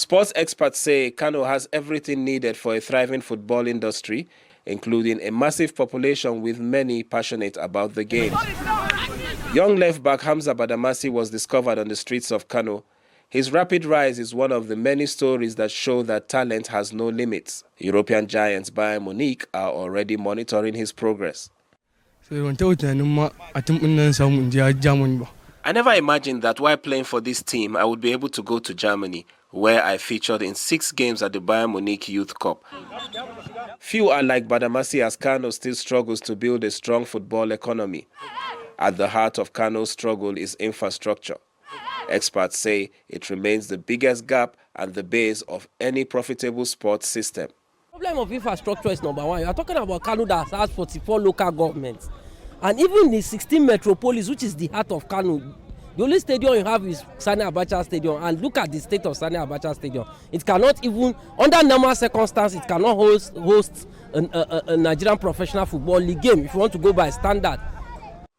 Sports experts say Kano has everything needed for a thriving football industry, including a massive population with many passionate about the game. Young left-back Hamza Badamasi was discovered on the streets of Kano. His rapid rise is one of the many stories that show that talent has no limits. European giants Bayern Munich are already monitoring his progress. I never imagined that while playing for this team, I would be able to go to Germany, where I featured in 6 games at the Bayern Munich Youth Cup. Few are like Badamasi, as Kano still struggles to build a strong football economy. At the heart of Kano's struggle is infrastructure. Experts say it remains the biggest gap and the base of any profitable sports system. The problem of infrastructure is number one. You are talking about Kano that has 44 local governments. And even the 16 metropolis, which is the heart of Kano, the only stadium you have is Sani Abacha Stadium. And look at the state of Sani Abacha Stadium. It cannot even, under normal circumstances, it cannot host a Nigerian professional football league game if you want to go by standard.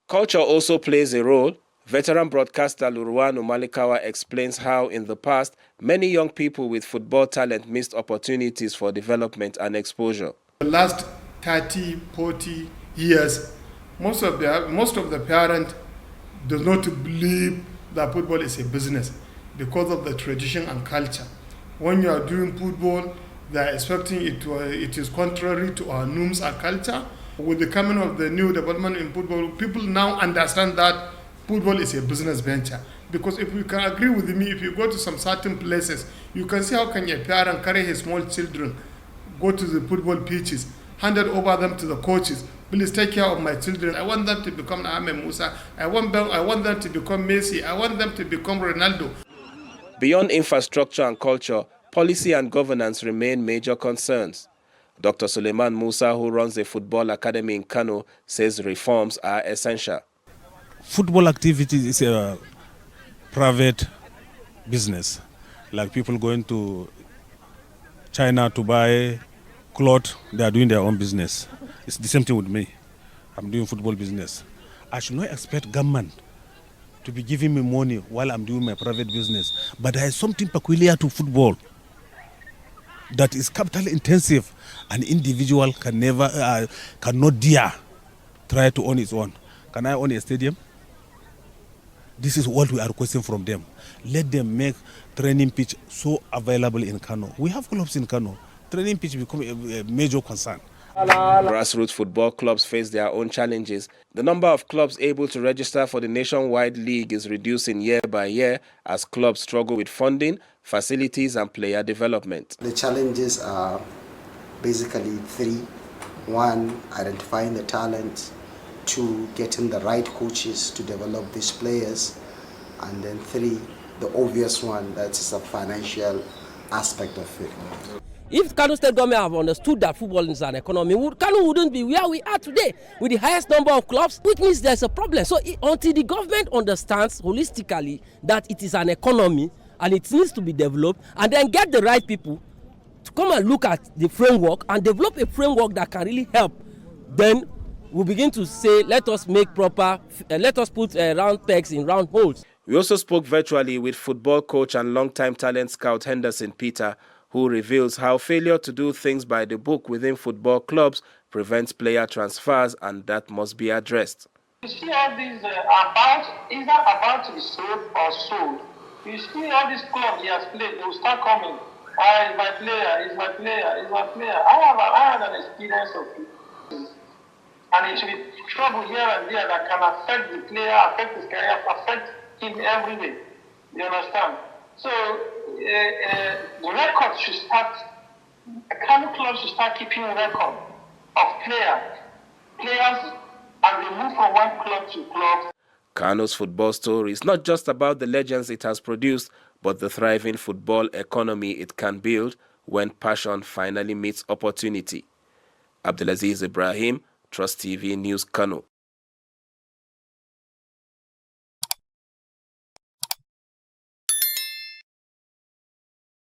Culture also plays a role. Veteran broadcaster Luruwanu Malikawa explains how, in the past, many young people with football talent missed opportunities for development and exposure. The last 30, 40 years, most of the parents do not believe that football is a business because of the tradition and culture. When you are doing football, they are expecting it is contrary to our norms and culture. With the coming of the new development in football, people now understand that football is a business venture. Because if you can agree with me, if you go to some certain places, you can see how can a parent carry his small children, go to the football pitches, hand it over them to the coaches. Please take care of my children. I want them to become Ahmed Musa. I want them to become Messi. I want them to become Ronaldo. Beyond infrastructure and culture, policy and governance remain major concerns. Dr. Suleiman Musa, who runs a football academy in Kano, says reforms are essential. Football activity is a private business. Like people going to China to buy clothes, they are doing their own business. It's the same thing with me. I'm doing football business. I should not expect government to be giving me money while I'm doing my private business. But there is something peculiar to football that is capital intensive. An individual cannot dare try to own its own. Can I own a stadium? This is what we are requesting from them. Let them make training pitch so available in Kano. We have clubs in Kano. Training pitch become a major concern. Grassroots football clubs face their own challenges. The number of clubs able to register for the nationwide league is reducing year by year as clubs struggle with funding, facilities and player development. The challenges are basically 3. 1, identifying the talent. 2, getting the right coaches to develop these players. And then 3, the obvious one, that is a financial aspect of it. If Kano State government have understood that football is an economy, Kano wouldn't be where we are today with the highest number of clubs, which means there's a problem. So until the government understands holistically that it is an economy and it needs to be developed, and then get the right people to come and look at the framework and develop a framework that can really help, then we'll begin to say, let us put round pegs in round holes. We also spoke virtually with football coach and longtime talent scout Henderson Peter, who reveals how failure to do things by the book within football clubs prevents player transfers, and that must be addressed. You see all these either about to be sold or sold. You see all these clubs he has played, they will start coming. Is my player, is my player, is my player. I have an experience of it. And it will be trouble here and there that can affect the player, affect his career, affect him every way. You understand? So the record should start, Kano club should start keeping a record of players, and they move from one club to club. Kano's football story is not just about the legends it has produced, but the thriving football economy it can build when passion finally meets opportunity. Abdulazeez Ibrahim, Trust TV News, Kano.